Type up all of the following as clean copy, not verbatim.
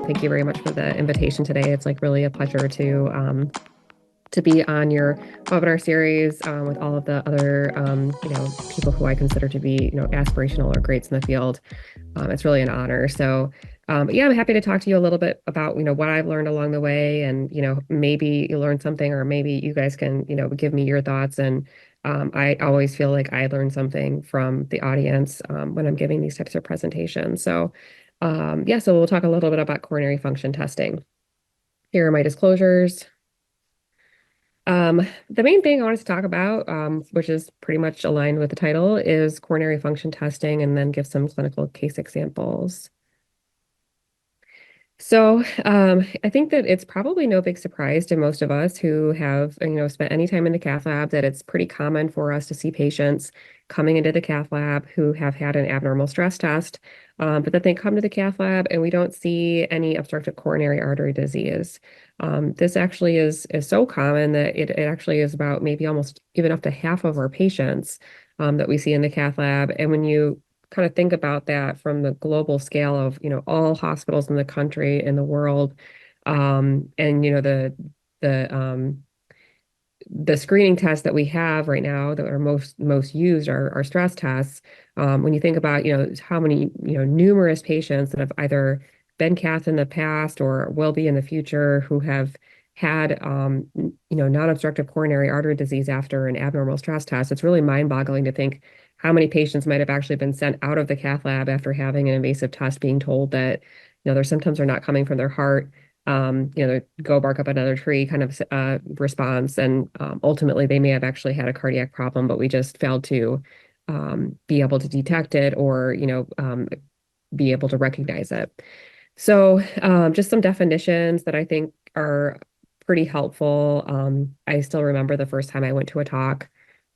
thank you very much for the invitation today. It's like really a pleasure to be on your webinar series with all of the other people who I consider to be aspirational or greats in the field. It's really an honor. So yeah, I'm happy to talk to you a little bit about what I've learned along the way, and maybe you learned something, or maybe you guys can give me your thoughts. And I always feel like I learn something from the audience when I'm giving these types of presentations. So yeah, so we'll talk a little bit about coronary function testing. Here are my disclosures. The main thing I wanted to talk about, which is pretty much aligned with the title, is coronary function testing, and then give some clinical case examples. So I think that it's probably no big surprise to most of us who have, spent any time in the cath lab, that it's pretty common for us to see patients coming into the cath lab who have had an abnormal stress test, but that they come to the cath lab and we don't see any obstructive coronary artery disease. This actually is so common that it actually is about maybe almost even up to half of our patients that we see in the cath lab. And when you kind of think about that from the global scale of all hospitals in the country and the world, and the screening tests that we have right now that are most used are stress tests. When you think about how many numerous patients that have either been cath in the past or will be in the future who have had non-obstructive coronary artery disease after an abnormal stress test, it's really mind-boggling to think how many patients might have actually been sent out of the cath lab after having an invasive test, being told that their symptoms are not coming from their heart, go bark up another tree kind of response, and ultimately they may have actually had a cardiac problem, but we just failed to be able to detect it, or be able to recognize it. So just some definitions that I think are pretty helpful. I still remember the first time I went to a talk,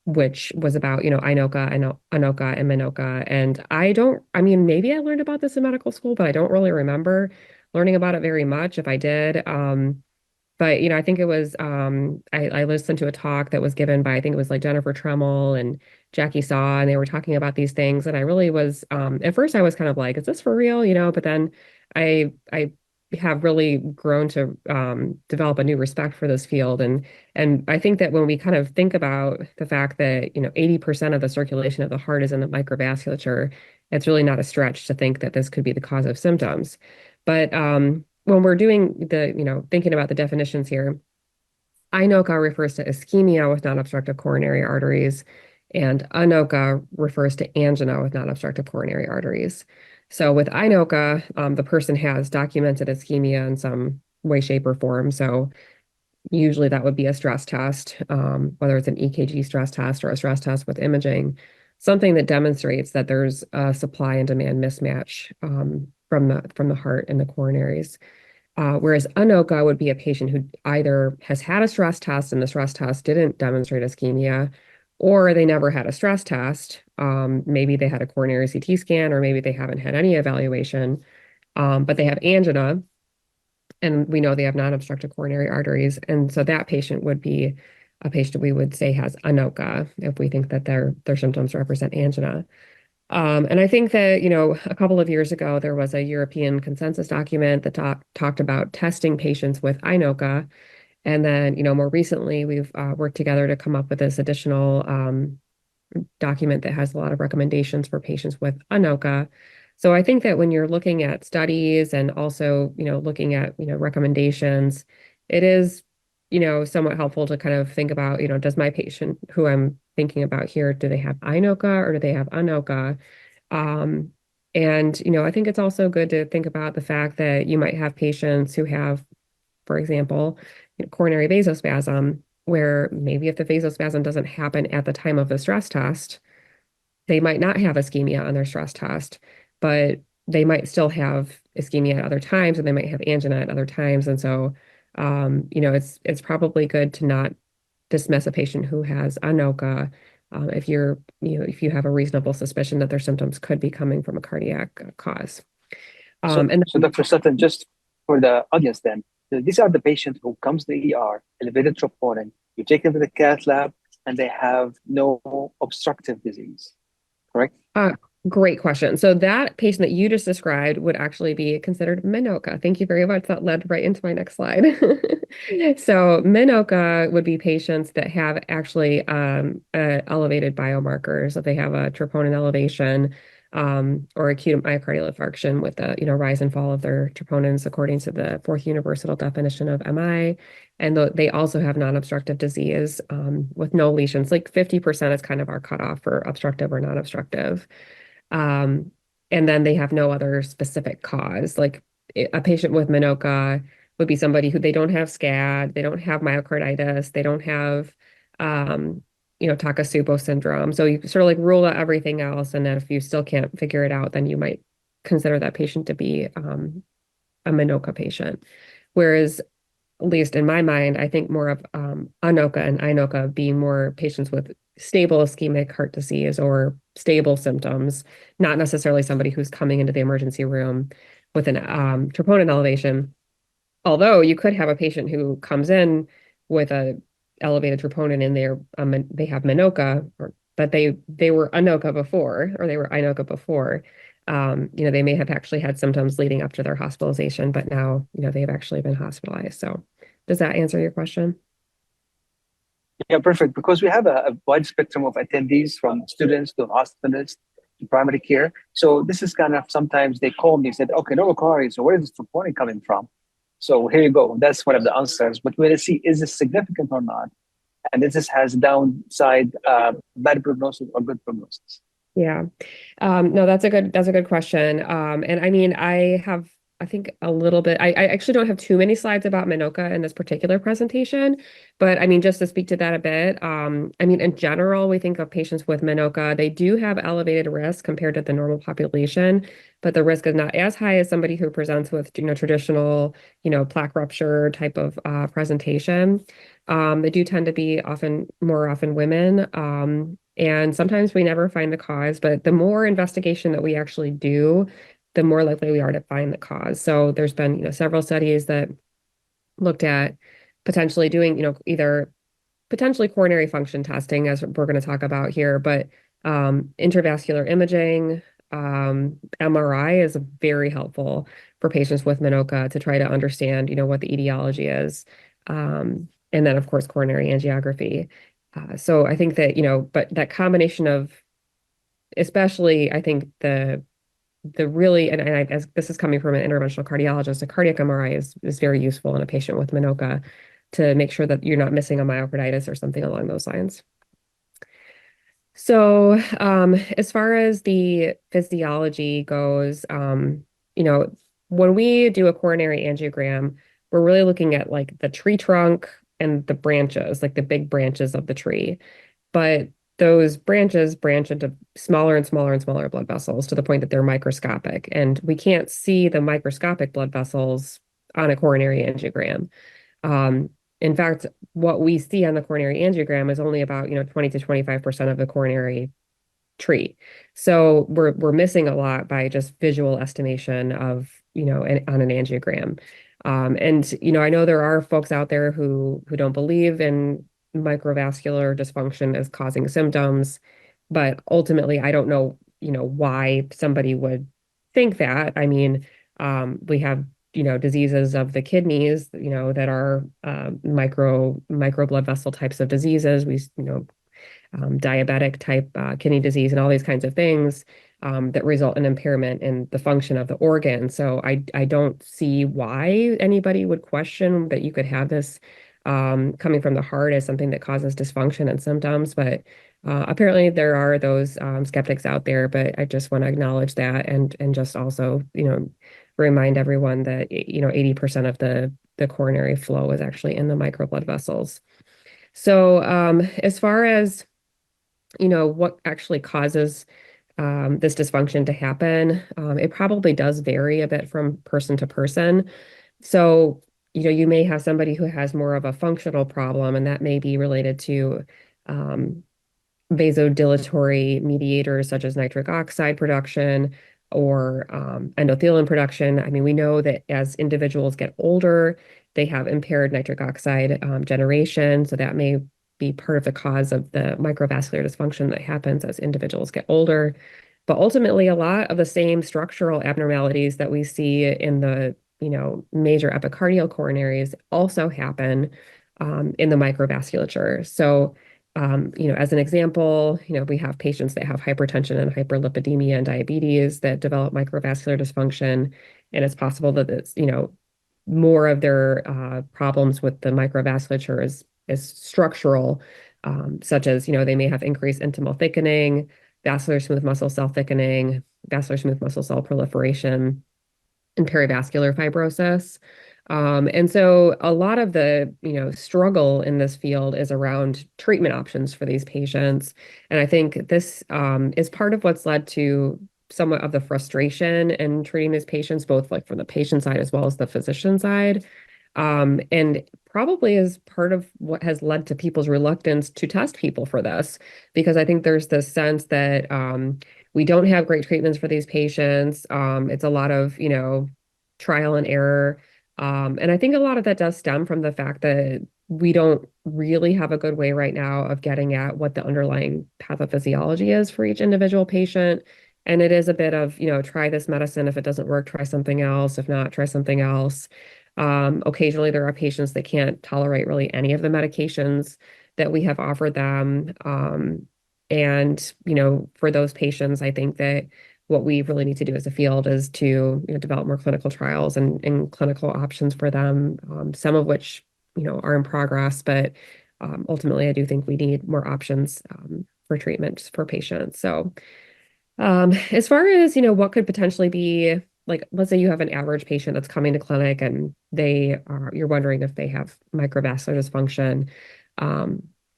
which was about, INOCA, ANOCA, and MINOCA. And I mean, maybe I learned about this in medical school, but I don't really remember learning about it very much, if I did. But, I think it was, I listened to a talk that was given by, I think it was like Jennifer Tremmel and Jackie Saw, and they were talking about these things. And I really was, at first I was kind of like, is this for real? But then I have really grown to develop a new respect for this field. And I think that when we kind of think about the fact that, 80% of the circulation of the heart is in the microvasculature, it's really not a stretch to think that this could be the cause of symptoms. But when we're doing thinking about the definitions here, INOCA refers to ischemia with non-obstructive coronary arteries, and ANOCA refers to angina with non-obstructive coronary arteries. So with INOCA, the person has documented ischemia in some way, shape, or form. So usually that would be a stress test, whether it's an EKG stress test or a stress test with imaging, something that demonstrates that there's a supply and demand mismatch from the heart and the coronaries. Whereas ANOCA would be a patient who either has had a stress test and the stress test didn't demonstrate ischemia, or they never had a stress test. Maybe they had a coronary CT scan, or maybe they haven't had any evaluation, but they have angina, and we know they have non-obstructive coronary arteries. And so that patient would be a patient we would say has ANOCA if we think that their symptoms represent angina. And I think that, a couple of years ago, there was a European consensus document that talked about testing patients with INOCA. And then, more recently, we've worked together to come up with this additional document that has a lot of recommendations for patients with ANOCA. So I think that when you're looking at studies and also, looking at, recommendations, it is, somewhat helpful to kind of think about, does my patient who I'm thinking about here, do they have INOCA or do they have ANOCA? And, I think it's also good to think about the fact that you might have patients who have, for example, coronary vasospasm, where maybe if the vasospasm doesn't happen at the time of the stress test, they might not have ischemia on their stress test, but they might still have ischemia at other times, and they might have angina at other times. And so, it's probably good to not dismiss a patient who has ANOCA if if you have a reasonable suspicion that their symptoms could be coming from a cardiac cause. So Dr. Sutton, just for the audience then, these are the patients who comes to the ER, elevated troponin, you take them to the cath lab, and they have no obstructive disease, correct? Great question. So that patient that you just described would actually be considered Minoka. Thank you very much. That led right into my next slide. So Minoka would be patients that have actually elevated biomarkers. If they have a troponin elevation or acute myocardial infarction with the rise and fall of their troponins according to the fourth universal definition of MI. And they also have non-obstructive disease with no lesions. Like 50% is kind of our cutoff for obstructive or non-obstructive. Um, and then they have no other specific cause. Like a patient with Minoka would be somebody who they don't have SCAD, they don't have myocarditis, they don't have, Takotsubo syndrome. So you sort of like rule out everything else. And then if you still can't figure it out, then you might consider that patient to be a Minoka patient. Whereas at least in my mind, I think more of ANOCA and INOCA being more patients with stable ischemic heart disease or stable symptoms, not necessarily somebody who's coming into the emergency room with an troponin elevation. Although you could have a patient who comes in with a elevated troponin in their they have Minoka, but they were ANOCA before, or they were INOCA before. They may have actually had symptoms leading up to their hospitalization, but now, they've actually been hospitalized. So does that answer your question? Yeah, perfect. Because we have a wide spectrum of attendees from students to hospitalists to primary care. So this is kind of sometimes they call me and said, okay, no coronary, so where is this troponin coming from? So here you go. That's one of the answers. But we're going to see, is this significant or not? And this has downside, bad prognosis or good prognosis. Yeah. No, that's a good question. And I mean, I think a little bit, I actually don't have too many slides about Minoka in this particular presentation, but I mean, just to speak to that a bit, I mean, in general, we think of patients with Minoka, they do have elevated risk compared to the normal population, but the risk is not as high as somebody who presents with, traditional, plaque rupture type of presentation. They do tend to be more often women. And sometimes we never find the cause, but the more investigation that we actually do, the more likely we are to find the cause. So there's been, several studies that looked at potentially doing, either potentially coronary function testing, as we're going to talk about here, but intravascular imaging, MRI is very helpful for patients with Minoka to try to understand, what the etiology is. And then, of course, coronary angiography. So I think that, but that combination of, especially, I think the really, and as this is coming from an interventional cardiologist, a cardiac MRI is very useful in a patient with Minoka to make sure that you're not missing a myocarditis or something along those lines. So as far as the physiology goes, when we do a coronary angiogram, we're really looking at like the tree trunk and the branches, like the big branches of the tree. But those branches branch into smaller and smaller and smaller blood vessels to the point that they're microscopic. And we can't see the microscopic blood vessels on a coronary angiogram. In fact, what we see on the coronary angiogram is only about, 20 to 25% of the coronary tree. So we're missing a lot by just visual estimation of, on an angiogram. And, I know there are folks out there who don't believe in microvascular dysfunction as causing symptoms, but ultimately, I don't know, why somebody would think that. I mean, we have diseases of the kidneys, that are micro blood vessel types of diseases. Diabetic type kidney disease and all these kinds of things that result in impairment in the function of the organ. So I don't see why anybody would question that you could have this coming from the heart as something that causes dysfunction and symptoms. But apparently there are those skeptics out there. But I just want to acknowledge that and just also remind everyone that 80% of the coronary flow is actually in the micro blood vessels. So as far as what actually causes this dysfunction to happen, it probably does vary a bit from person to person. So, you may have somebody who has more of a functional problem, and that may be related to vasodilatory mediators such as nitric oxide production or endothelin production. I mean, we know that as individuals get older, they have impaired nitric oxide generation. So that may be part of the cause of the microvascular dysfunction that happens as individuals get older. But ultimately, a lot of the same structural abnormalities that we see in the, major epicardial coronaries also happen in the microvasculature. So, as an example, we have patients that have hypertension and hyperlipidemia and diabetes that develop microvascular dysfunction, and it's possible that it's, more of their problems with the microvasculature is structural, such as, they may have increased intimal thickening, vascular smooth muscle cell thickening, vascular smooth muscle cell proliferation, and perivascular fibrosis. And so a lot of the, struggle in this field is around treatment options for these patients. And I think this is part of what's led to somewhat of the frustration in treating these patients, both like from the patient side as well as the physician side. And probably is part of what has led to people's reluctance to test people for this, because I think there's this sense that we don't have great treatments for these patients. It's a lot of, trial and error. And I think a lot of that does stem from the fact that we don't really have a good way right now of getting at what the underlying pathophysiology is for each individual patient. And it is a bit of, try this medicine. If it doesn't work, try something else. If not, try something else. Occasionally, there are patients that can't tolerate really any of the medications that we have offered them. And, for those patients, I think that what we really need to do as a field is to, develop more clinical trials and clinical options for them, some of which, are in progress. But ultimately, I do think we need more options for treatment for patients. So as far as, what could potentially be, like, let's say you have an average patient that's coming to clinic and you're wondering if they have microvascular dysfunction.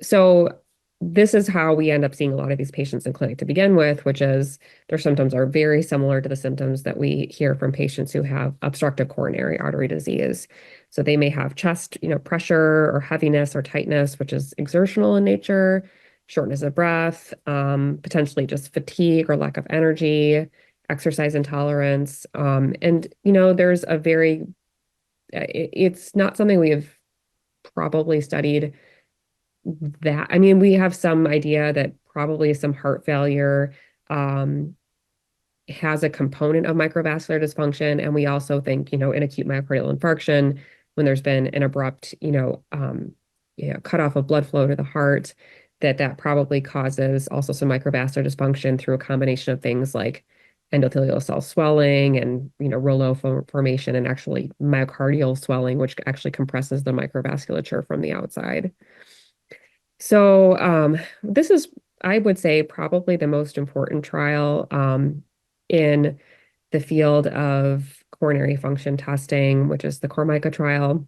So this is how we end up seeing a lot of these patients in clinic to begin with, which is their symptoms are very similar to the symptoms that we hear from patients who have obstructive coronary artery disease. So they may have chest, pressure or heaviness or tightness, which is exertional in nature, shortness of breath, potentially just fatigue or lack of energy, exercise intolerance. And, there's a very, it's not something we have probably studied that. I mean, we have some idea that probably some heart failure has a component of microvascular dysfunction. And we also think, in acute myocardial infarction, when there's been an abrupt, cut off of blood flow to the heart, that probably causes also some microvascular dysfunction through a combination of things like endothelial cell swelling and, rouleau formation and actually myocardial swelling, which actually compresses the microvasculature from the outside. So this is, I would say, probably the most important trial in the field of coronary function testing, which is the CORMICA trial.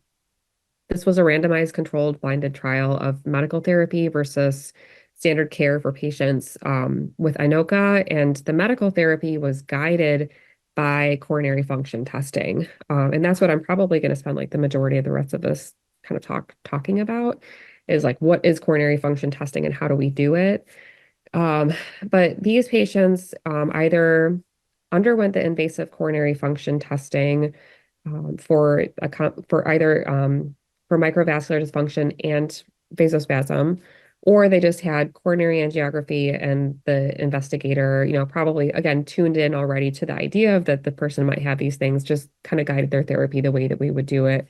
This was a randomized controlled blinded trial of medical therapy versus standard care for patients with INOCA, and the medical therapy was guided by coronary function testing. And that's what I'm probably going to spend like the majority of the rest of this kind of talking about, is like, what is coronary function testing and how do we do it? But these patients either underwent the invasive coronary function testing for either for microvascular dysfunction and vasospasm, or they just had coronary angiography and the investigator, probably again tuned in already to the idea of that the person might have these things, just kind of guided their therapy the way that we would do it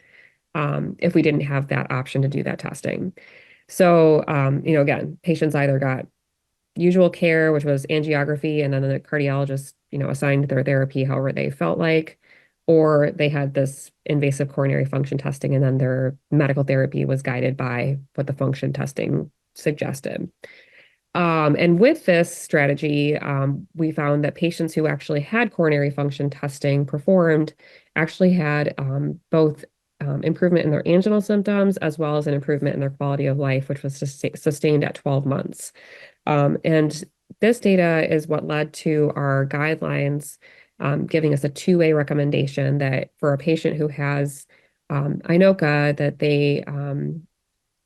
if we didn't have that option to do that testing. So, again, patients either got usual care, which was angiography, and then the cardiologist, assigned their therapy however they felt like, or they had this invasive coronary function testing, and then their medical therapy was guided by what the function testing suggested. And with this strategy, we found that patients who actually had coronary function testing performed actually had both improvement in their anginal symptoms as well as an improvement in their quality of life, which was sustained at 12 months. And this data is what led to our guidelines giving us a two-way recommendation that for a patient who has INOCA, that they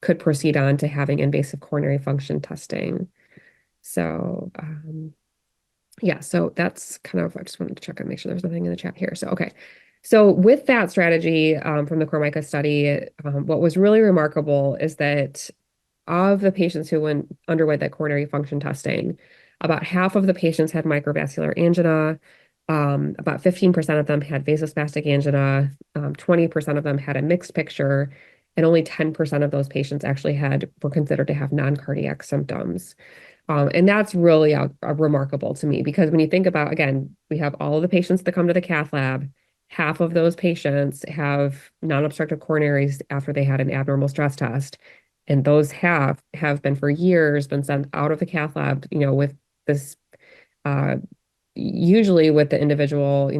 could proceed on to having invasive coronary function testing. So yeah, so that's kind of, I just wanted to check and make sure there's nothing in the chat here. So, okay. So with that strategy from the CORMICA study, what was really remarkable is that of the patients who underwent that coronary function testing, About half of the patients had microvascular angina. About 15% of them had vasospastic angina. 20% of them had a mixed picture, and only 10% of those patients actually were considered to have non-cardiac symptoms. And that's really remarkable to me because when you think about, again, we have all of the patients that come to the cath lab. Half of those patients have non-obstructive coronaries after they had an abnormal stress test. And those have been for years been sent out of the cath lab, with this, uh, usually with the individual,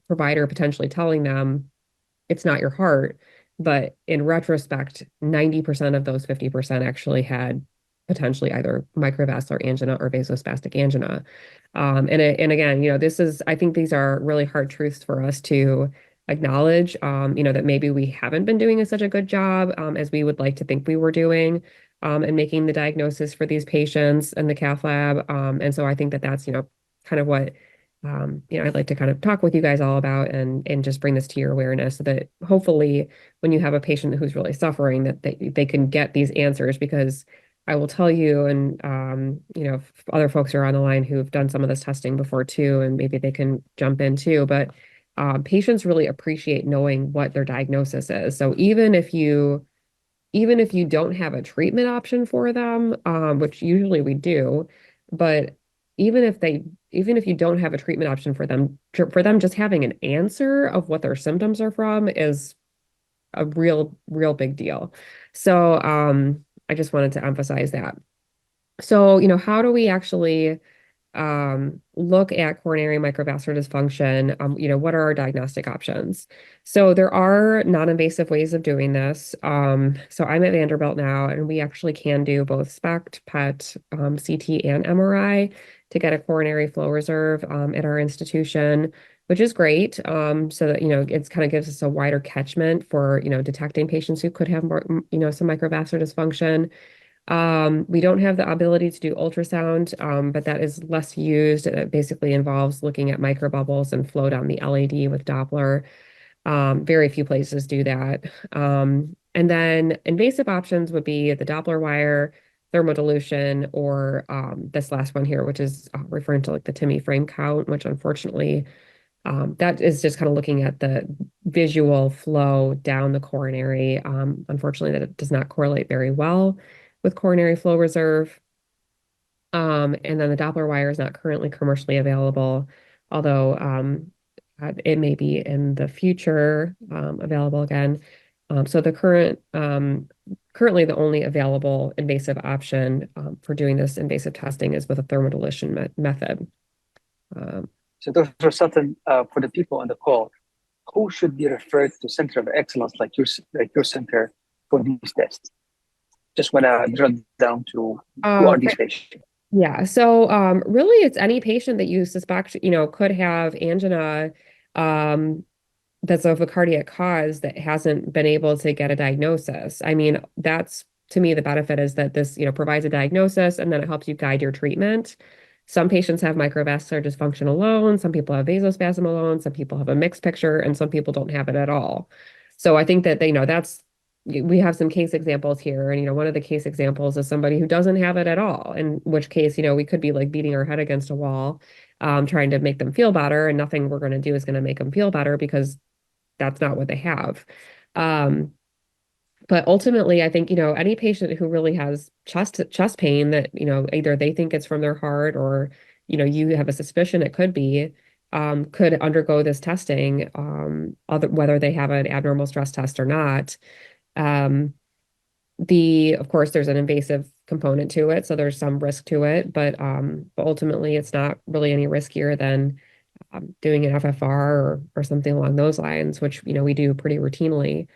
provider potentially telling them it's not your heart. But in retrospect, 90% of those 50% actually had potentially either microvascular angina or vasospastic angina. And again, I think these are really hard truths for us to acknowledge, that maybe we haven't been doing such a good job as we would like to think we were doing and making the diagnosis for these patients in the cath lab. And so I think that that's, kind of what I'd like to kind of talk with you guys all about and just bring this to your awareness so that hopefully when you have a patient who's really suffering, that they can get these answers. Because I will tell you, and if other folks are on the line who've done some of this testing before too, and maybe they can jump in too, but patients really appreciate knowing what their diagnosis is. So even if you don't have a treatment option for them, which usually we do, but even if you don't have a treatment option for them just having an answer of what their symptoms are from is a real big deal. So I just wanted to emphasize that. So, how do we actually look at coronary microvascular dysfunction? What are our diagnostic options? So there are non-invasive ways of doing this. So I'm at Vanderbilt now, and we actually can do both SPECT, PET, CT, and MRI to get a coronary flow reserve at our institution, which is great. So that, it's kind of gives us a wider catchment for, detecting patients who could have more, some microvascular dysfunction. We don't have the ability to do ultrasound, but that is less used. It basically involves looking at microbubbles and flow down the LAD with Doppler. Very few places do that. And then invasive options would be the Doppler wire, thermodilution, or this last one here, which is referring to like the TIMI frame count, which unfortunately that is just kind of looking at the visual flow down the coronary. Unfortunately, that it does not correlate very well with coronary flow reserve. And then the Doppler wire is not currently commercially available, although it may be in the future available again. So the currently the only available invasive option for doing this invasive testing is with a thermodilution method. So Dr. Sutton, for the people on the call, who should be referred to center of excellence like your center for these tests? Just want to drill down to who are these patients? Yeah. So really it's any patient that you suspect, could have angina that's of a cardiac cause that hasn't been able to get a diagnosis. I mean, that's to me the benefit is that this, provides a diagnosis and then it helps you guide your treatment. Some patients have microvascular dysfunction alone, some people have vasospasm alone, some people have a mixed picture, and some people don't have it at all. So I think that we have some case examples here. And, one of the case examples is somebody who doesn't have it at all, in which case, we could be like beating our head against a wall, trying to make them feel better. And nothing we're going to do is going to make them feel better because that's not what they have. But ultimately, I think, any patient who really has chest pain that, either they think it's from their heart or, you have a suspicion it could be, could undergo this testing, whether they have an abnormal stress test or not. Of course, there's an invasive component to it, so there's some risk to it, but ultimately it's not really any riskier than doing an FFR or something along those lines, which, we do pretty routinely.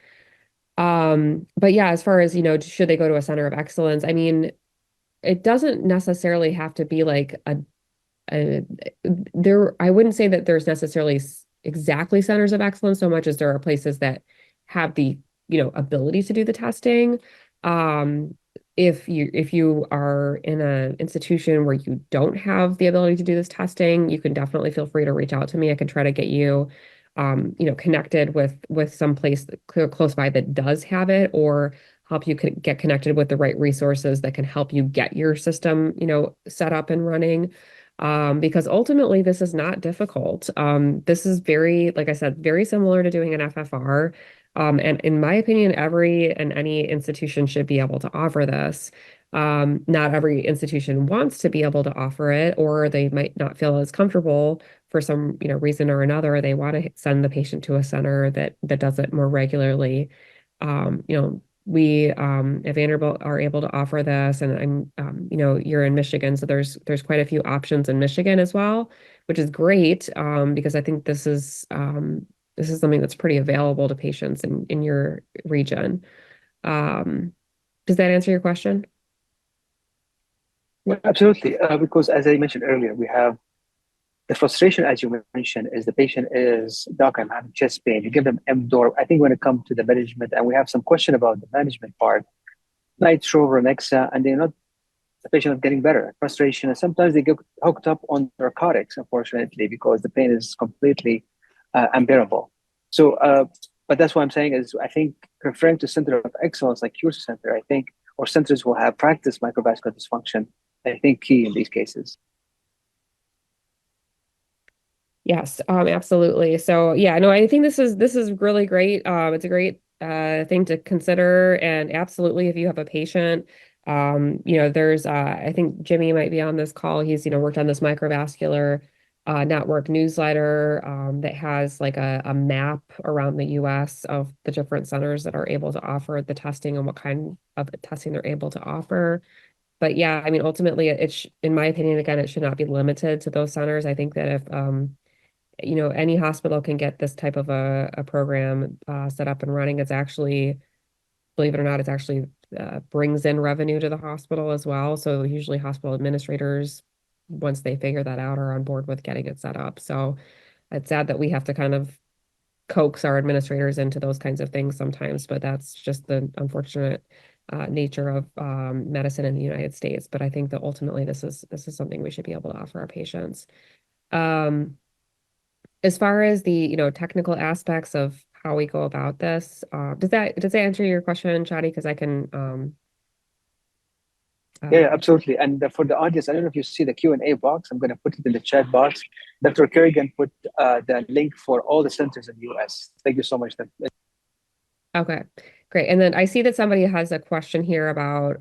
But yeah, as far as, should they go to a center of excellence? I mean, it doesn't necessarily have to be like I wouldn't say that there's necessarily exactly centers of excellence so much as there are places that have the ability to do the testing. If you are in an institution where you don't have the ability to do this testing, you can definitely feel free to reach out to me. I can try to get you, connected with some place close by that does have it, or help you get connected with the right resources that can help you get your system, set up and running. Because ultimately this is not difficult. This is very, like I said, very similar to doing an FFR. And in my opinion, every and any institution should be able to offer this. Not every institution wants to be able to offer it, or they might not feel as comfortable for some, reason or another. They want to send the patient to a center that does it more regularly. We at Vanderbilt are able to offer this, and you're in Michigan, so there's quite a few options in Michigan as well, which is great, because I think this is something that's pretty available to patients in your region. Um, does that answer your question? Yeah, absolutely. Because as I mentioned earlier, we have the frustration, as you mentioned, is the patient is, doc, I'm having chest pain. You give them mDOR. I think when it comes to the management, and we have some question about the management part, nitro, Renexa, and they're not, the patient is getting better. Frustration, and sometimes they get hooked up on narcotics, unfortunately, because the pain is completely unbearable. So, but that's what I'm saying is, I think referring to center of excellence like your center, I think, or centers will have practiced microvascular dysfunction, I think key in these cases. Yes, absolutely. So yeah, no, I think this is really great. It's a great thing to consider, and absolutely, if you have a patient, there's I think Jimmy might be on this call. He's worked on this microvascular network newsletter that has like a map around the U.S. of the different centers that are able to offer the testing and what kind of testing they're able to offer. But yeah, I mean, ultimately, in my opinion, again, it should not be limited to those centers. I think that if any hospital can get this type of a program set up and running. It's actually, believe it or not, it's actually brings in revenue to the hospital as well. So usually hospital administrators, once they figure that out, are on board with getting it set up. So it's sad that we have to kind of coax our administrators into those kinds of things sometimes, but that's just the unfortunate nature of medicine in the United States. But I think that ultimately this is something we should be able to offer our patients. Um, as far as the, technical aspects of how we go about this, does that answer your question, Chadi? Because I can Yeah, uh, absolutely. And for the audience, I don't know if you see the Q&A box. I'm going to put it in the chat box. Dr. Kerrigan put the link for all the centers in the US. Thank you so much. okay, great. And then I see that somebody has a question here about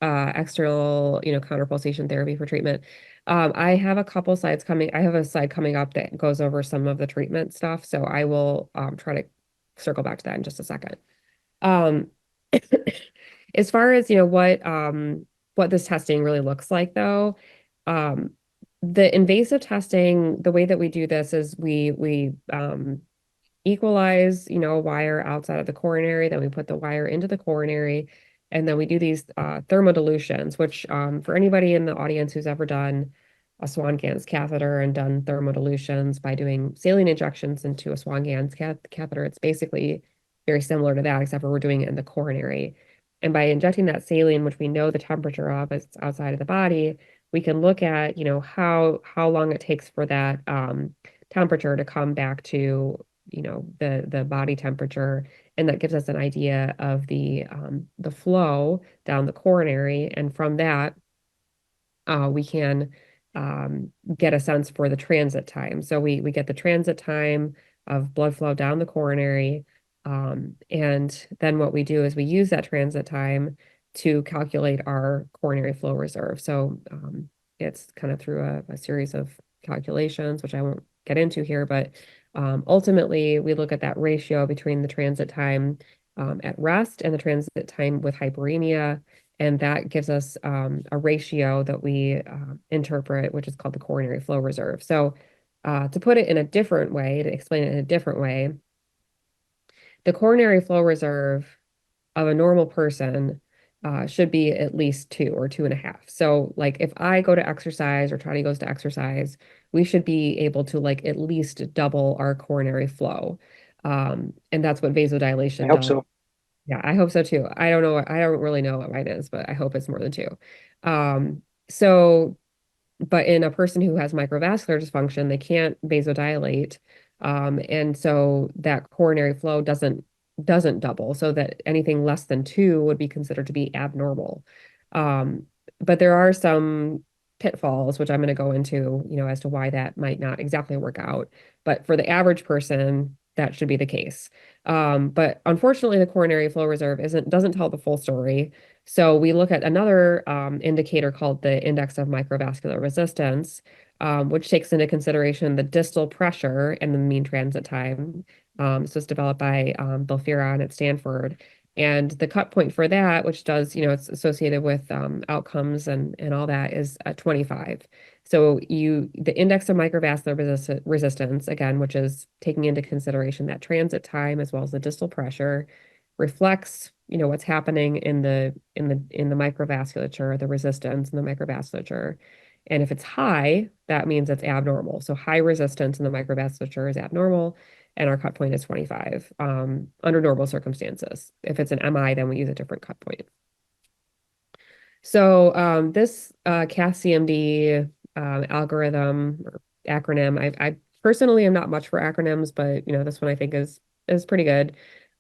external, counterpulsation therapy for treatment. I have a couple slides coming. I have a slide coming up that goes over some of the treatment stuff, so I will try to circle back to that in just a second. Um, as far as, what this testing really looks like though, um, the invasive testing, the way that we do this is we equalize, a wire outside of the coronary, then we put the wire into the coronary, and then we do these thermodilutions, which for anybody in the audience who's ever done a Swan-Ganz catheter and done thermodilutions by doing saline injections into a Swan-Ganz catheter, it's basically very similar to that, except for we're doing it in the coronary. And by injecting that saline, which we know the temperature of as it's outside of the body, we can look at, how long it takes for that temperature to come back to, the body temperature, and that gives us an idea of the flow down the coronary, and from that we can get a sense for the transit time. So we get the transit time of blood flow down the coronary, and then what we do is we use that transit time to calculate our coronary flow reserve. So it's kind of through a series of calculations, which I won't get into here, but ultimately we look at that ratio between the transit time at rest and the transit time with hyperemia, and that gives us a ratio that we interpret, which is called the coronary flow reserve. So to put it in a different way, to explain it in a different way, the coronary flow reserve of a normal person should be at least 2 or 2.5. So like if I go to exercise or Tony goes to exercise, we should be able to like at least double our coronary flow. And that's what I vasodilation hope does. so. Yeah, I hope so too. I don't know. I don't really know what mine is, but I hope it's more than 2. Um, so, but in a person who has microvascular dysfunction, they can't vasodilate. And so that coronary flow doesn't doesn't double, so that anything less than 2 would be considered to be abnormal. Um, but there are some pitfalls, which I'm going to go into, as to why that might not exactly work out. But for the average person, that should be the case. But unfortunately, the coronary flow reserve doesn't tell the full story. So we look at another indicator called the index of microvascular resistance, which takes into consideration the distal pressure and the mean transit time. So it's developed by Bill Fearon at Stanford. And the cut point for that, which does, it's associated with outcomes and all that, is at 25. So the index of microvascular resistance, again, which is taking into consideration that transit time as well as the distal pressure, reflects, what's happening in the microvasculature, the resistance in the microvasculature. And if it's high, that means it's abnormal. So high resistance in the microvasculature is abnormal, and our cut point is 25 under normal circumstances. If it's an MI, then we use a different cut point. So this CAS-CMD algorithm or acronym, I personally am not much for acronyms, but this one I think is pretty good.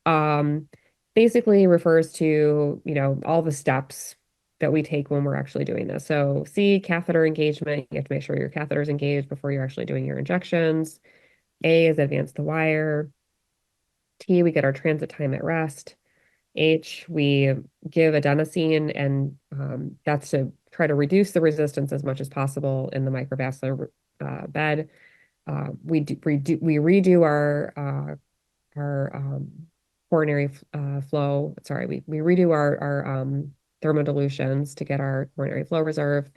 Um, Basically refers to all the steps that we take when we're actually doing this. So C, catheter engagement. You have to make sure your catheter is engaged before you're actually doing your injections. A is advance the wire. T, we get our transit time at rest. H, we give adenosine, and that's to try to reduce the resistance as much as possible in the microvascular bed. We redo our coronary flow. Sorry, we redo our thermodilutions to get our coronary flow reserve.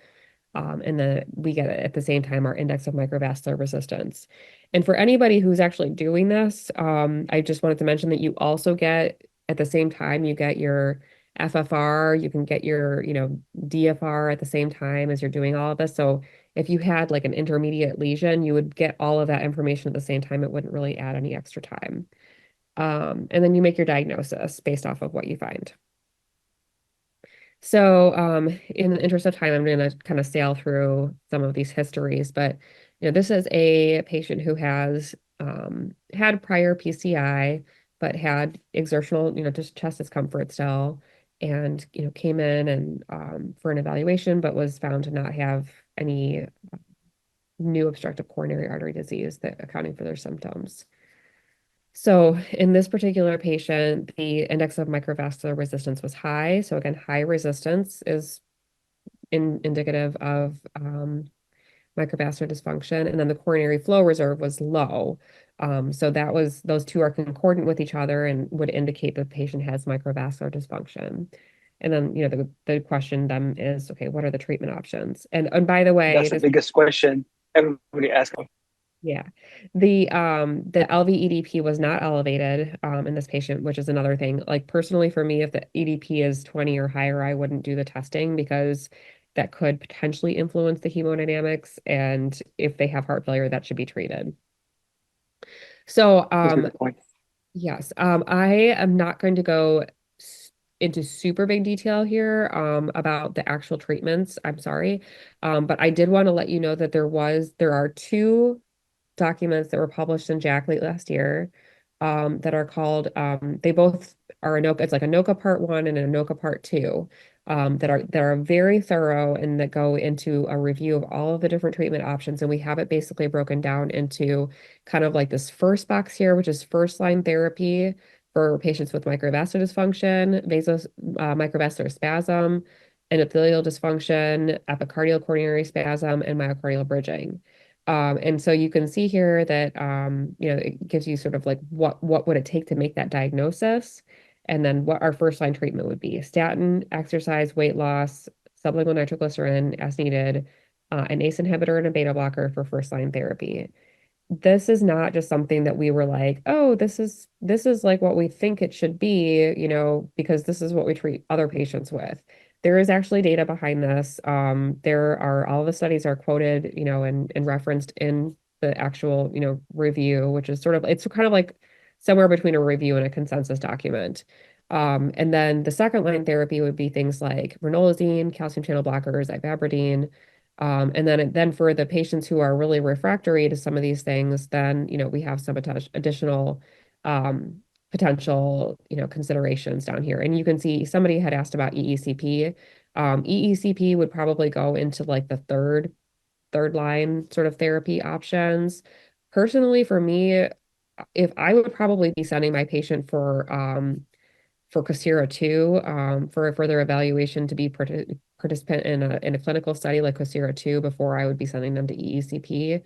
And then we get at the same time our index of microvascular resistance. And for anybody who's actually doing this, I just wanted to mention that you also get at the same time, you get your FFR, you can get your, DFR at the same time as you're doing all of this. So if you had like an intermediate lesion, you would get all of that information at the same time. It wouldn't really add any extra time. And then you make your diagnosis based off of what you find. So, in the interest of time, I'm going to kind of sail through some of these histories, but this is a patient who has had prior PCI, but had exertional, just chest discomfort still, and came in and for an evaluation, but was found to not have any new obstructive coronary artery disease that accounting for their symptoms. So in this particular patient, the index of microvascular resistance was high. So again, high resistance is indicative of microvascular dysfunction. And then the coronary flow reserve was low. So those two are concordant with each other and would indicate that the patient has microvascular dysfunction. And then, the question then is, okay, what are the treatment options? And by the way, That's the biggest question everybody asks. yeah. The LV-EDP was not elevated in this patient, which is another thing. Like personally for me, if the EDP is 20 or higher, I wouldn't do the testing because that could potentially influence the hemodynamics. And if they have heart failure, that should be treated. So That's a good point. yes, I am not going to go into super big detail here about the actual treatments. I'm sorry. But I did want to let you know that there are two documents that were published in JACC late last year that are called, they both are ANOCA, it's like ANOCA Part 1 and ANOCA Part 2 that are very thorough and that go into a review of all of the different treatment options. And we have it basically broken down into kind of like this first box here, which is first line therapy for patients with microvascular dysfunction, microvascular spasm, endothelial dysfunction, epicardial coronary spasm, and myocardial bridging. And so you can see here that it gives you sort of like what would it take to make that diagnosis, and then what our first line treatment would be: statin, exercise, weight loss, sublingual nitroglycerin as needed, an ACE inhibitor and a beta blocker for first line therapy. This is not just something that we were like, oh, this is like what we think it should be, because this is what we treat other patients with. There is actually data behind this. All the studies are quoted, and referenced in the actual, review, which is it's kind of like somewhere between a review and a consensus document. And then the second line therapy would be things like ranolazine, calcium channel blockers, ivabradine. And then for the patients who are really refractory to some of these things, then, we have some additional potential, considerations down here. And you can see somebody had asked about EECP. EECP would probably go into like the third line sort of therapy options. Personally, for me, if I would probably be sending my patient for Coursera 2 for a further evaluation to be participant in a clinical study like Coursera 2 before I would be sending them to EECP.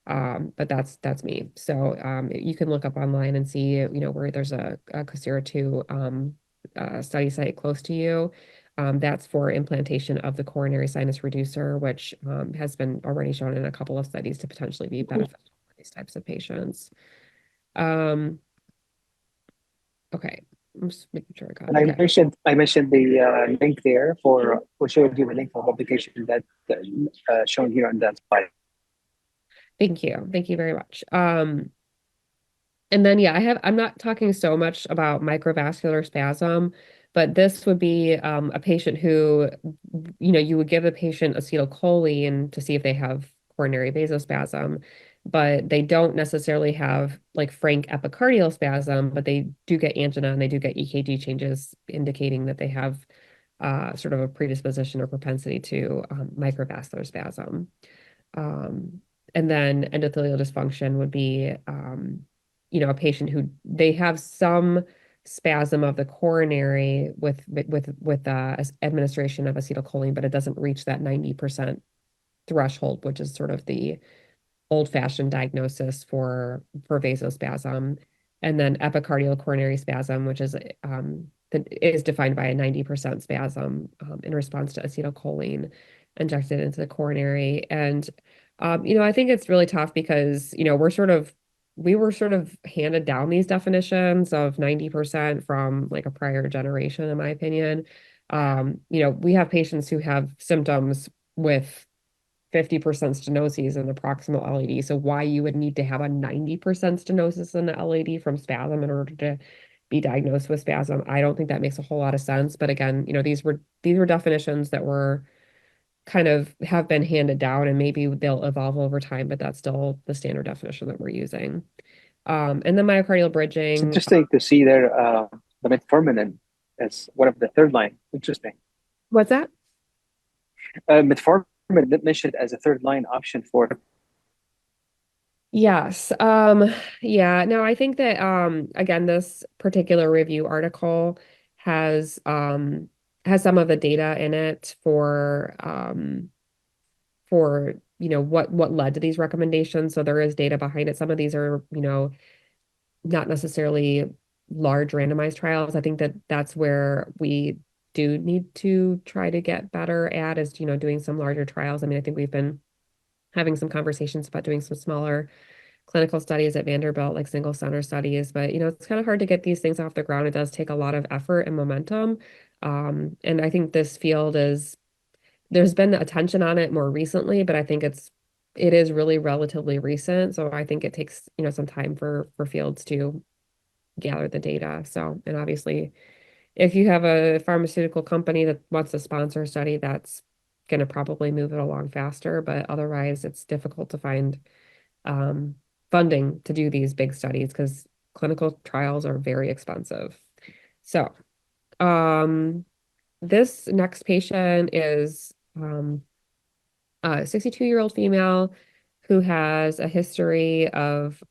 But that's me. So you can look up online and see, where there's a Coursera 2 study site close to you. That's for implantation of the coronary sinus reducer, which has been already shown in a couple of studies to potentially be beneficial for these types of patients. Um, okay, I'm just making sure I got And it. Okay. I mentioned the link there for, we'll show you the link for publication that shown here on that slide. Thank you. Thank you very much. And then, yeah, I'm not talking so much about microvascular spasm, but this would be a patient who, you would give the patient acetylcholine to see if they have coronary vasospasm, but they don't necessarily have like frank epicardial spasm, but they do get angina and they do get EKG changes indicating that they have sort of a predisposition or propensity to microvascular spasm. Um, and then endothelial dysfunction would be, a patient who they have some spasm of the coronary with administration of acetylcholine, but it doesn't reach that 90% threshold, which is sort of the old-fashioned diagnosis for vasospasm, and then epicardial coronary spasm, which that is defined by a 90% spasm in response to acetylcholine injected into the coronary. And I think it's really tough because we were sort of handed down these definitions of 90% from like a prior generation, in my opinion. We have patients who have symptoms with 50% stenosis in the proximal LAD. So why you would need to have a 90% stenosis in the LAD from spasm in order to be diagnosed with spasm, I don't think that makes a whole lot of sense. But again, these were definitions that were kind of have been handed down, and maybe they'll evolve over time, but that's still the standard definition that we're using. And then myocardial It's bridging. interesting to see there the metformin as one of the third line. Interesting. What's that? Metformin mentioned as a third line option for. Yes. Yeah, no, I think that again, this particular review article has um has some of the data in it for what led to these recommendations. So there is data behind it. Some of these are, not necessarily large randomized trials. I think that that's where we do need to try to get better at is, doing some larger trials. I mean, I think we've been having some conversations about doing some smaller clinical studies at Vanderbilt, like single center studies, but it's kind of hard to get these things off the ground. It does take a lot of effort and momentum. And I think this field there's been attention on it more recently, but I think it is really relatively recent. So I think it takes, some time for fields to gather the data. So, and obviously if you have a pharmaceutical company that wants to sponsor a study, that's going to probably move it along faster, but otherwise it's difficult to find um, funding to do these big studies because clinical trials are very expensive. So, this next patient is a 62-year-old female who has a history of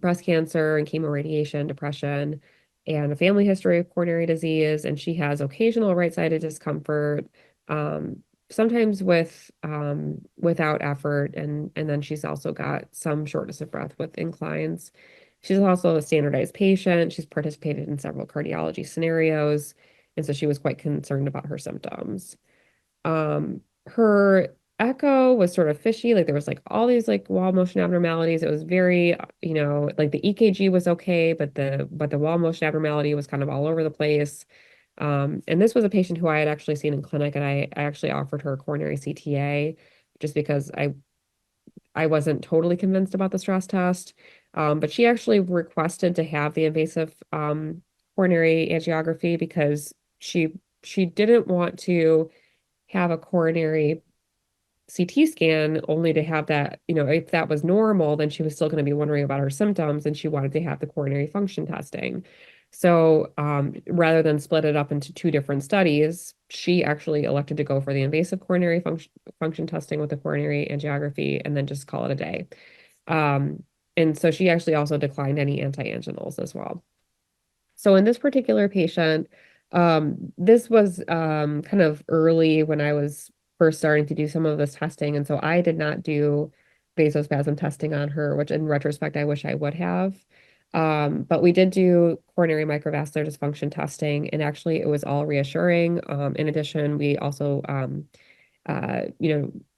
breast cancer and chemoradiation, depression, and a family history of coronary disease. And she has occasional right-sided discomfort, sometimes without effort, and then she's also got some shortness of breath with inclines. She's also a standardized patient. She's participated in several cardiology scenarios, and so she was quite concerned about her symptoms. Her echo was sort of fishy. Like there was like all these like wall motion abnormalities. It was very, like the EKG was okay, but the wall motion abnormality was kind of all over the place. And this was a patient who I had actually seen in clinic, and I actually offered her coronary CTA just because I wasn't totally convinced about the stress test. But she actually requested to have the invasive coronary angiography because she didn't want to have a coronary CT scan only to have that, if that was normal, then she was still going to be wondering about her symptoms and she wanted to have the coronary function testing. So rather than split it up into two different studies, she actually elected to go for the invasive coronary function testing with the coronary angiography and then just call it a day. And so she actually also declined any anti-anginals as well. So in this particular patient, this was kind of early when I was first starting to do some of this testing. And so I did not do vasospasm testing on her, which in retrospect, I wish I would have. But we did do coronary microvascular dysfunction testing, and actually it was all reassuring. In addition, we also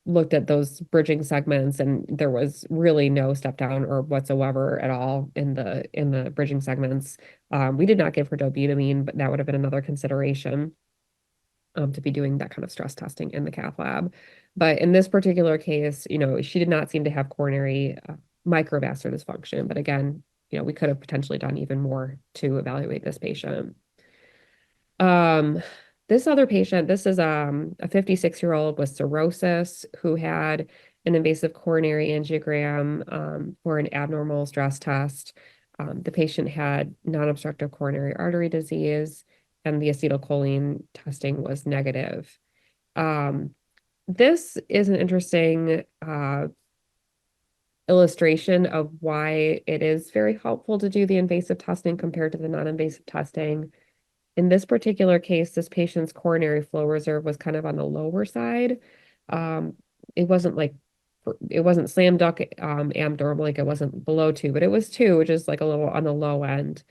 looked at those bridging segments, and there was really no step down or whatsoever at all in the bridging segments. We did not give her dobutamine, but that would have been another consideration to be doing that kind of stress testing in the cath lab. But in this particular case, she did not seem to have coronary microvascular dysfunction. But again, we could have potentially done even more to evaluate this patient. Um, this other patient, this is a 56-year-old with cirrhosis who had an invasive coronary angiogram for an abnormal stress test. The patient had non-obstructive coronary artery disease, and the acetylcholine testing was negative. This is an interesting illustration of why it is very helpful to do the invasive testing compared to the non-invasive testing. In this particular case, this patient's coronary flow reserve was kind of on the lower side. Um, it wasn't slam dunk abnormal, like it wasn't below 2, but it was 2, which is like a little on the low end.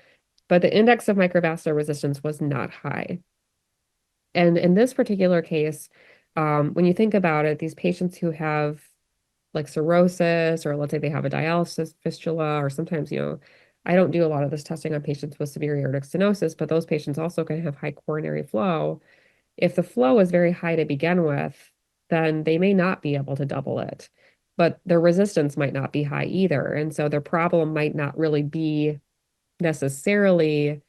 But the index of microvascular resistance was not high. And in this particular case, when you think about it, these patients who have like cirrhosis, or let's say they have a dialysis fistula, or sometimes, I don't do a lot of this testing on patients with severe aortic stenosis, but those patients also can have high coronary flow. If the flow is very high to begin with, then they may not be able to double it, but their resistance might not be high either. And so their problem might not really be necessarily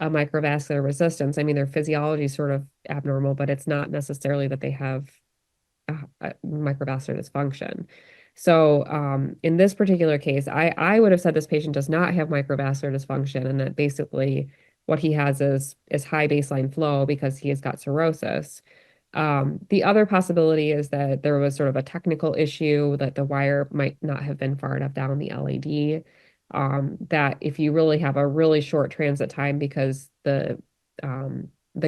a microvascular resistance. I mean, their physiology is sort of abnormal, but it's not necessarily that they have a microvascular dysfunction. So in this particular case, I would have said this patient does not have microvascular dysfunction, and that basically what he has is high baseline flow because he has got cirrhosis. The other possibility is that there was sort of a technical issue, that the wire might not have been far enough down the LAD. That if you really have a really short transit time because the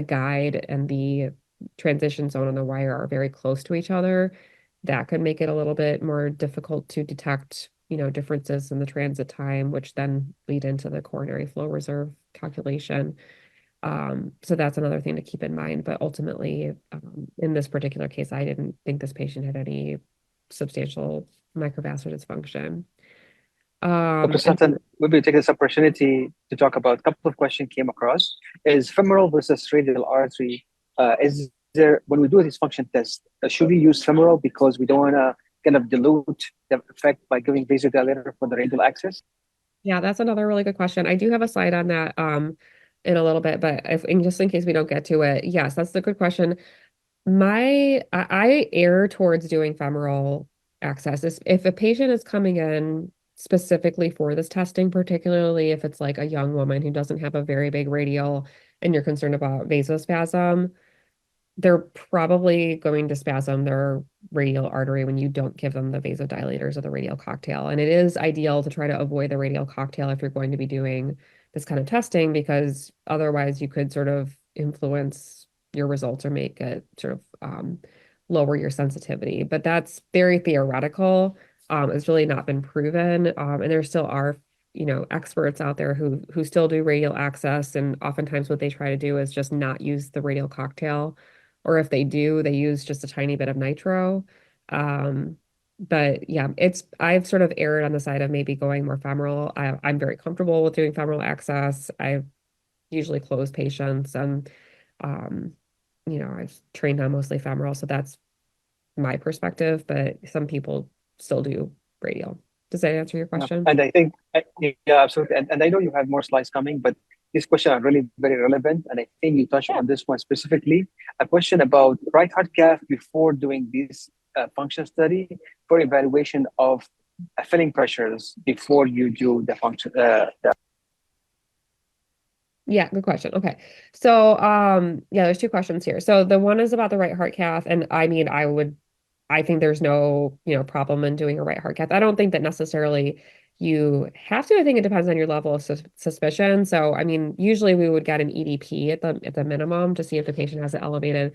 guide and the transition zone on the wire are very close to each other, that could make it a little bit more difficult to detect, differences in the transit time, which then lead into the coronary flow reserve calculation. So that's another thing to keep in mind. But ultimately, in this particular case, I didn't think this patient had any substantial microvascular dysfunction. Dr. Sutton, maybe take this opportunity to talk about a couple of questions came across. Is femoral versus radial artery, is there, when we do this function test, should we use femoral because we don't want to kind of dilute the effect by giving vasodilator for the radial axis? Yeah, that's another really good question. I do have a slide on that in a little bit, but just in case we don't get to it, yes, that's a good question. I err towards doing femoral access. If a patient is coming in specifically for this testing, particularly if it's like a young woman who doesn't have a very big radial and you're concerned about vasospasm, they're probably going to spasm their radial artery when you don't give them the vasodilators or the radial cocktail. And it is ideal to try to avoid the radial cocktail if you're going to be doing this kind of testing, because otherwise you could sort of influence your results or make it sort of lower your sensitivity. But that's very theoretical. It's really not been proven. And there still are, experts out there who still do radial access. And oftentimes what they try to do is just not use the radial cocktail, or if they do, they use just a tiny bit of nitro. But yeah, I've sort of erred on the side of maybe going more femoral. I'm very comfortable with doing femoral access. I usually close patients, and um, I've trained on mostly femoral, so that's my perspective, but some people still do radial. Does that answer your Yeah. question? And I think, yeah, absolutely. And I know you have more slides coming, but these questions are really very relevant. And I think you touched on this one specifically. A question about right heart cath before doing this function study for evaluation of filling pressures before you do the function. Yeah, good question. Okay. So, yeah, there's two questions here. So the one is about the right heart cath, and I mean, I think there's no, problem in doing a right heart cath. I don't think that necessarily you have to. I think it depends on your level of suspicion. So, I mean, usually we would get an EDP at the minimum to see if the patient has an elevated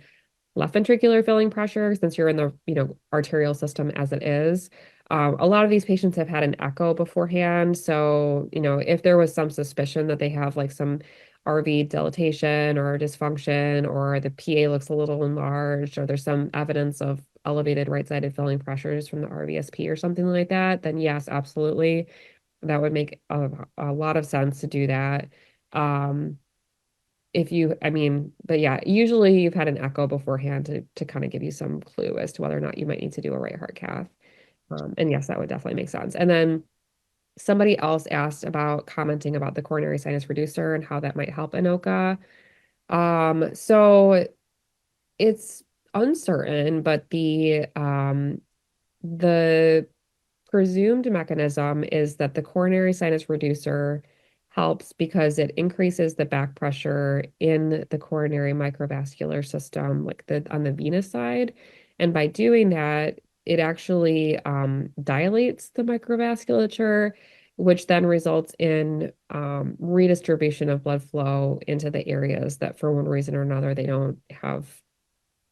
left ventricular filling pressure since you're in the, arterial system as it is. A lot of these patients have had an echo beforehand. So, if there was some suspicion that they have like some RV dilatation or dysfunction, or the PA looks a little enlarged, or there's some evidence of elevated right-sided filling pressures from the RVSP or something like that, then yes, absolutely. That would make a lot of sense to do that. Um, if you, I mean, but yeah, usually you've had an echo beforehand to kind of give you some clue as to whether or not you might need to do a right heart cath. And yes, that would definitely make sense. And then somebody else asked about commenting about the coronary sinus reducer and how that might help ANOCA. So it's uncertain, but the presumed mechanism is that the coronary sinus reducer helps because it increases the back pressure in the coronary microvascular system, like on the venous side. And by doing that, it actually dilates the microvasculature, which then results in redistribution of blood flow into the areas that, for one reason or another, they don't have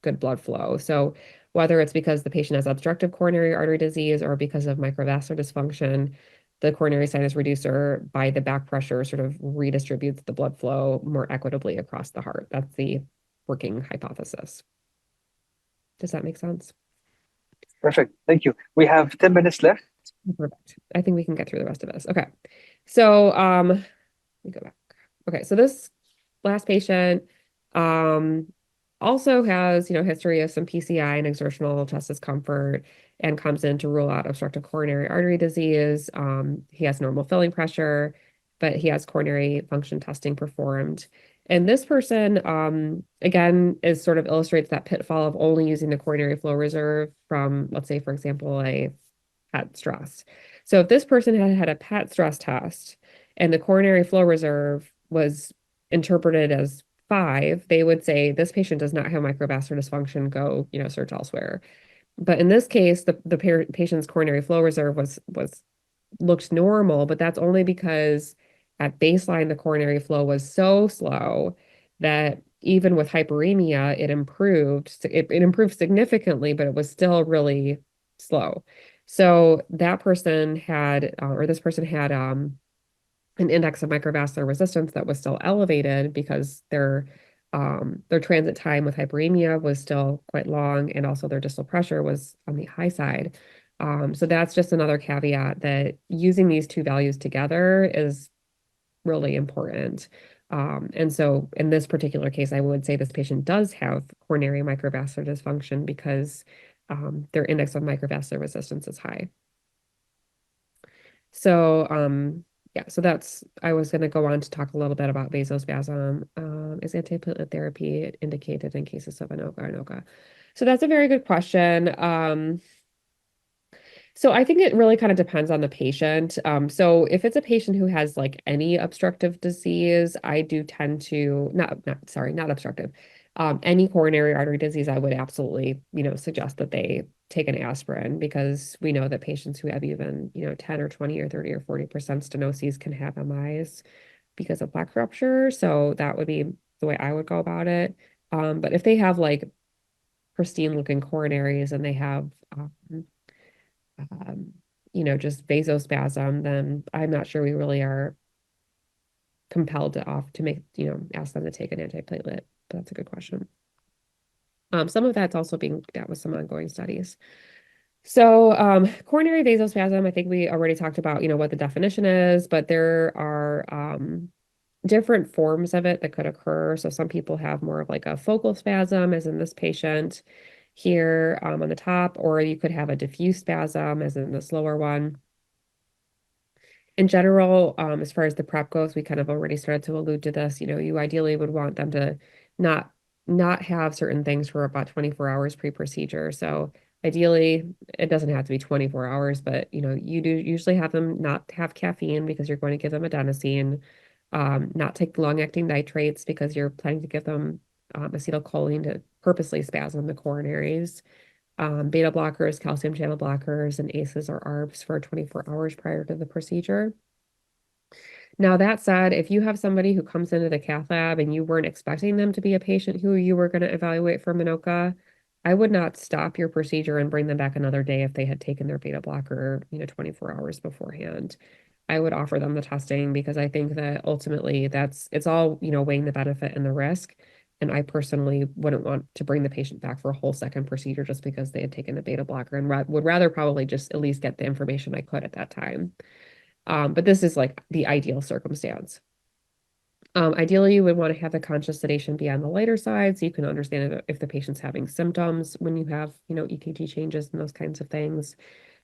good blood flow. So whether it's because the patient has obstructive coronary artery disease or because of microvascular dysfunction, the coronary sinus reducer by the back pressure sort of redistributes the blood flow more equitably across the heart. That's the working hypothesis. Does that make sense? Perfect. Thank you. We have 10 minutes left. Perfect. I think we can get through the rest of this. Okay. So let me go back. Okay, so this last patient um also has, history of some PCI and exertional chest discomfort and comes in to rule out obstructive coronary artery disease. He has normal filling pressure, but he has coronary function testing performed. And this person, again, is sort of illustrates that pitfall of only using the coronary flow reserve from, let's say, for example, a PET stress. So if this person had had a PET stress test and the coronary flow reserve was interpreted as 5, they would say this patient does not have microvascular dysfunction, go, search elsewhere. But in this case, the patient's coronary flow reserve was looked normal, but that's only because at baseline the coronary flow was so slow that even with hyperemia, it improved. It improved significantly, but it was still really slow. So that person had, or this person had, an index of microvascular resistance that was still elevated because their transit time with hyperemia was still quite long, and also their distal pressure was on the high side. So that's just another caveat that using these two values together is really important. And so in this particular case, I would say this patient does have coronary microvascular dysfunction because their index of microvascular resistance is high. So, yeah, so I was going to go on to talk a little bit about vasospasm. Is antiplatelet therapy indicated in cases of ANOCA or ANOCA? So that's a very good question. So I think it really kind of depends on the patient. So if it's a patient who has like any obstructive disease, I do tend to not obstructive, any coronary artery disease, I would absolutely, suggest that they take an aspirin because we know that patients who have even, 10 or 20 or 30 or 40% stenoses can have MIs because of plaque rupture. So that would be the way I would go about it. But if they have like pristine looking coronaries and they have um, just vasospasm, then I'm not sure we really are compelled to make, ask them to take an antiplatelet. But that's a good question. Some of that's also being looked at with some ongoing studies. So coronary vasospasm, I think we already talked about, what the definition is, but there are different forms of it that could occur. So some people have more of like a focal spasm, as in this patient here on the top, or you could have a diffuse spasm, as in this lower one. In general, as far as the prep goes, we kind of already started to allude to this. You ideally would want them to not not have certain things for about 24 hours pre-procedure. So ideally, it doesn't have to be 24 hours, but you do usually have them not have caffeine because you're going to give them adenosine. not take the long-acting nitrates because you're planning to give them acetylcholine to purposely spasm the coronaries. Beta blockers, calcium channel blockers, and ACEs or ARBs for 24 hours prior to the procedure. Now, that said, if you have somebody who comes into the cath lab and you weren't expecting them to be a patient who you were going to evaluate for Minoka, I would not stop your procedure and bring them back another day if they had taken their beta blocker, 24 hours beforehand. I would offer them the testing because I think that ultimately it's all, weighing the benefit and the risk. And I personally wouldn't want to bring the patient back for a whole second procedure just because they had taken the beta blocker and would rather probably just at least get the information I could at that time. But this is like the ideal circumstance. Ideally, you would want to have the conscious sedation be on the lighter side so you can understand if the patient's having symptoms when you have, EKG changes and those kinds of things.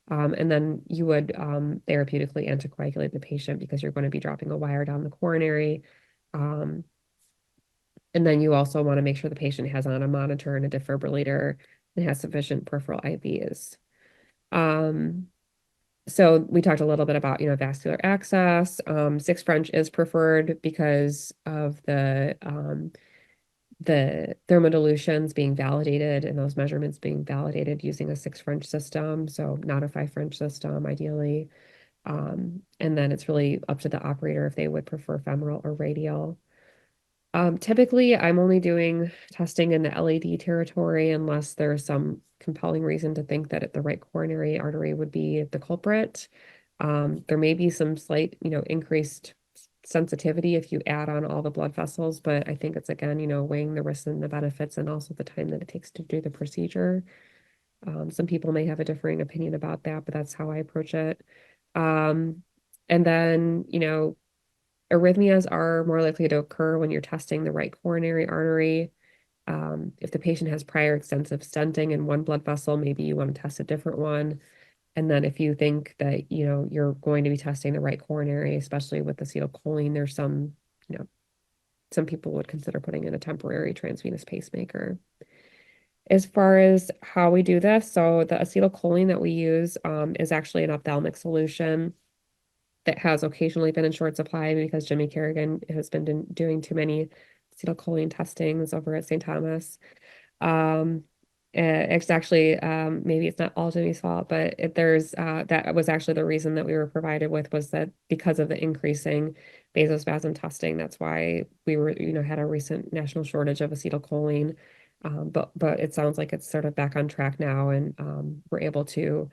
And then you would therapeutically anticoagulate the patient because you're going to be dropping a wire down the coronary. And then you also want to make sure the patient has on a monitor and a defibrillator and has sufficient peripheral IVs. So we talked a little bit about, vascular access. 6 French is preferred because of the thermodilutions being validated and those measurements being validated using a 6 French system. So not a 5 French system, ideally. And then it's really up to the operator if they would prefer femoral or radial. Typically, I'm only doing testing in the LAD territory unless there's some compelling reason to think that the right coronary artery would be the culprit. There may be some slight, increased sensitivity if you add on all the blood vessels, but I think it's again, weighing the risks and the benefits and also the time that it takes to do the procedure. Some people may have a differing opinion about that, but that's how I approach it. And then, arrhythmias are more likely to occur when you're testing the right coronary artery. If the patient has prior extensive stenting in one blood vessel, maybe you want to test a different one. And then if you think that, you're going to be testing the right coronary, especially with acetylcholine, there's some people would consider putting in a temporary transvenous pacemaker. As far as how we do this, so the acetylcholine that we use is actually an ophthalmic solution that has occasionally been in short supply because Jimmy Kerrigan has been doing too many acetylcholine testings over at St. Thomas. It's actually, maybe it's not all Jimmy's fault, but that was actually the reason that we were provided with was that because of the increasing vasospasm testing, that's why we were, had a recent national shortage of acetylcholine. But it sounds like it's sort of back on track now and we're able to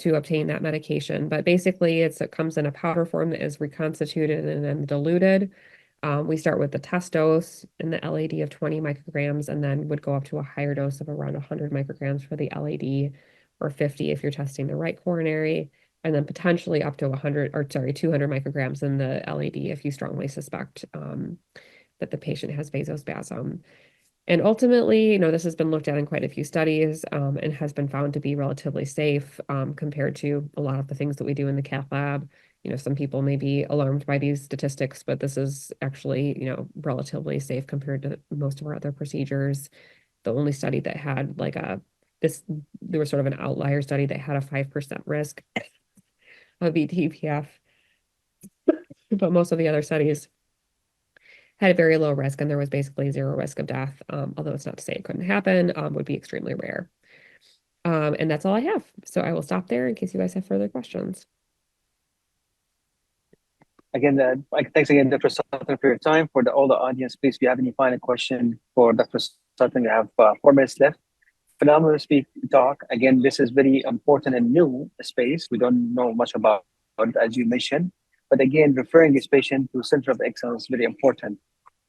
obtain that medication. But basically it comes in a powder form that is reconstituted and then diluted. We start with the test dose in the LAD of 20 micrograms and then would go up to a higher dose of around 100 micrograms for the LAD or 50 if you're testing the right coronary, and then potentially up to 200 micrograms in the LAD if you strongly suspect that the patient has vasospasm. And ultimately, this has been looked at in quite a few studies and has been found to be relatively safe compared to a lot of the things that we do in the cath lab. Some people may be alarmed by these statistics, but this is actually, relatively safe compared to most of our other procedures. The only study that had there was sort of an outlier study that had a 5% risk of VTPF, but most of the other studies had a very low risk and there was basically zero risk of death. Although it's not to say it couldn't happen, would be extremely rare. And that's all I have. So I will stop there in case you guys have further questions. Again, thanks again, Dr. Sutton, for your time. For all the audience, please, if you have any final question for Dr. Sutton, you have 4 minutes left. Phenomenal talk. Again, this is very important and new space. We don't know much about it, as you mentioned. But again, referring this patient to Center of Excellence is very important.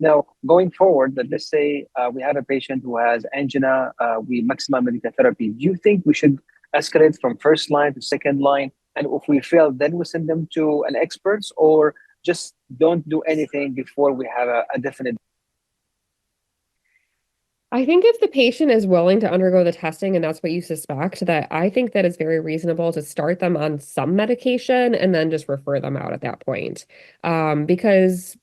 Now, going forward, let's say we have a patient who has angina, we maximize medical therapy. Do you think we should escalate from first line to second line? And if we fail, then we send them to an expert, or just don't do anything before we have a definite? I think if the patient is willing to undergo the testing and that's what you suspect, that I think that it's very reasonable to start them on some medication and then just refer them out at that point. Because,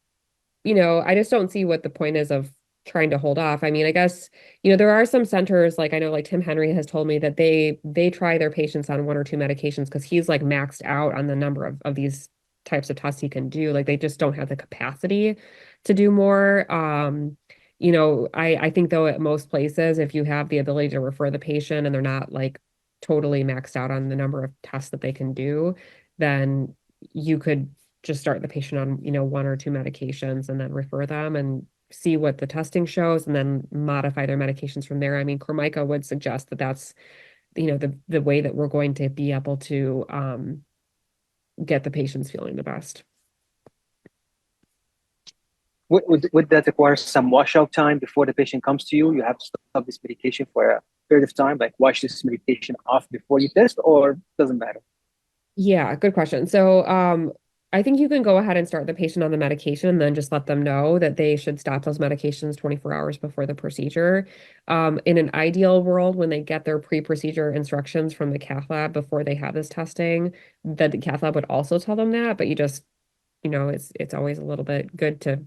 I just don't see what the point is of trying to hold off. I mean, I guess, there are some centers, like I know like Tim Henry has told me that they try their patients on 1 or 2 medications because he's like maxed out on the number of these types of tests he can do. Like they just don't have the capacity to do more. I think though at most places, if you have the ability to refer the patient and they're not like totally maxed out on the number of tests that they can do, then you could just start the patient on, one or two medications and then refer them and see what the testing shows and then modify their medications from there. I mean, Carmichael would suggest that that's, the way that we're going to be able to get the patients feeling the best. Would that require some washout time before the patient comes to you? You have to stop this medication for a period of time, like wash this medication off before you test, or doesn't matter? Yeah, good question. So I think you can go ahead and start the patient on the medication and then just let them know that they should stop those medications 24 hours before the procedure. In an ideal world, when they get their pre-procedure instructions from the cath lab before they have this testing, that the cath lab would also tell them that, but you just, it's always a little bit good to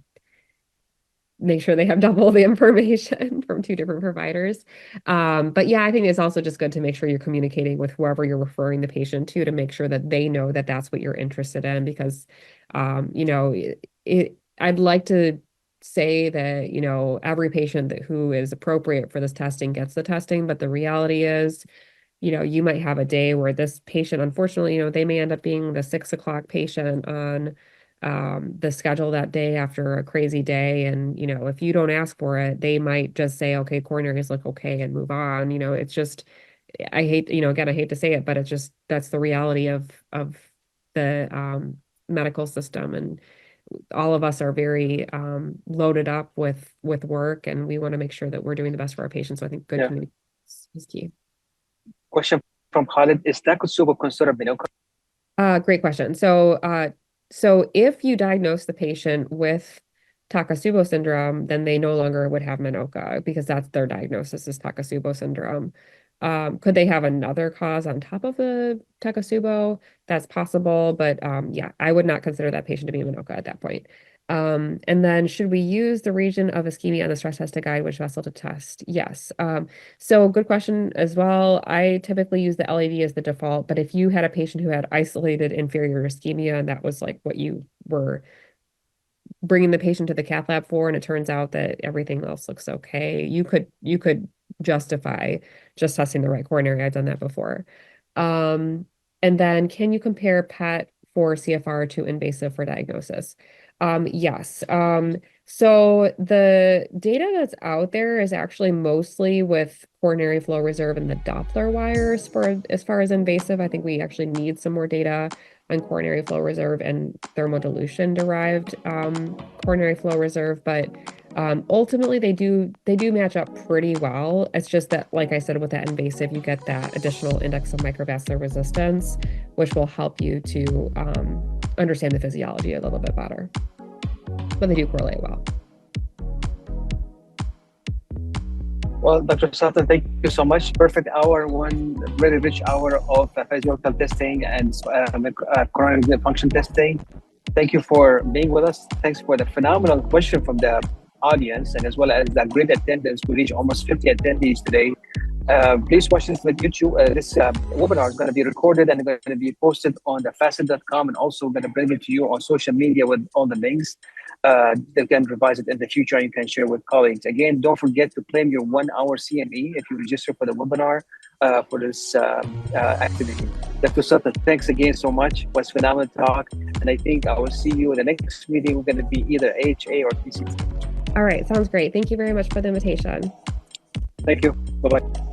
make sure they have double the information from two different providers. But yeah, I think it's also just good to make sure you're communicating with whoever you're referring the patient to make sure that they know that that's what you're interested in because, I'd like to say that, every patient who is appropriate for this testing gets the testing, but the reality is, you might have a day where this patient, unfortunately, they may end up being the 6 o'clock patient on the schedule that day after a crazy day. And, if you don't ask for it, they might just say, okay, coronaries look okay and move on. It's just, I hate, again, I hate to say it, but it's just, that's the reality of the medical system. And all of us are very loaded up with work and we want to make sure that we're doing the best for our patients. So I think good communication is key. Question from Khalid, is Takotsubo considered Minoka? Great question. So if you diagnose the patient with Takotsubo syndrome, then they no longer would have Minoka because that's their diagnosis is Takotsubo syndrome. Could they have another cause on top of the Takotsubo? That's possible, but yeah, I would not consider that patient to be a Minoka at that point. And then should we use the region of ischemia on the stress test to guide which vessel to test? Yes. So good question as well. I typically use the LAD as the default, but if you had a patient who had isolated inferior ischemia and that was like what you were bringing the patient to the cath lab for, and it turns out that everything else looks okay, you could justify just testing the right coronary. I've done that before. And then can you compare PET for CFR to invasive for diagnosis? Yes. So the data that's out there is actually mostly with coronary flow reserve and the Doppler wires for as far as invasive. I think we actually need some more data on coronary flow reserve and thermodilution derived coronary flow reserve, but ultimately they do match up pretty well. It's just that, like I said, with that invasive, you get that additional index of microvascular resistance, which will help you to understand the physiology a little bit better. But they do correlate well. Well, Dr. Sutton, thank you so much. Perfect hour, one very rich hour of physiological testing and coronary function testing. Thank you for being with us. Thanks for the phenomenal question from the audience and as well as the great attendance. We reached almost 50 attendees today. Please watch this with YouTube. This webinar is going to be recorded and going to be posted on the facet.com and also going to bring it to you on social media with all the links. They can revise it in the future and you can share with colleagues. Again, don't forget to claim your 1 hour CME if you register for the webinar for this activity. Dr. Sutton, thanks again so much. It was phenomenal talk. And I think I will see you in the next meeting. We're going to be either AHA or TCT. All right. Sounds great. Thank you very much for the invitation. Thank you. Bye-bye.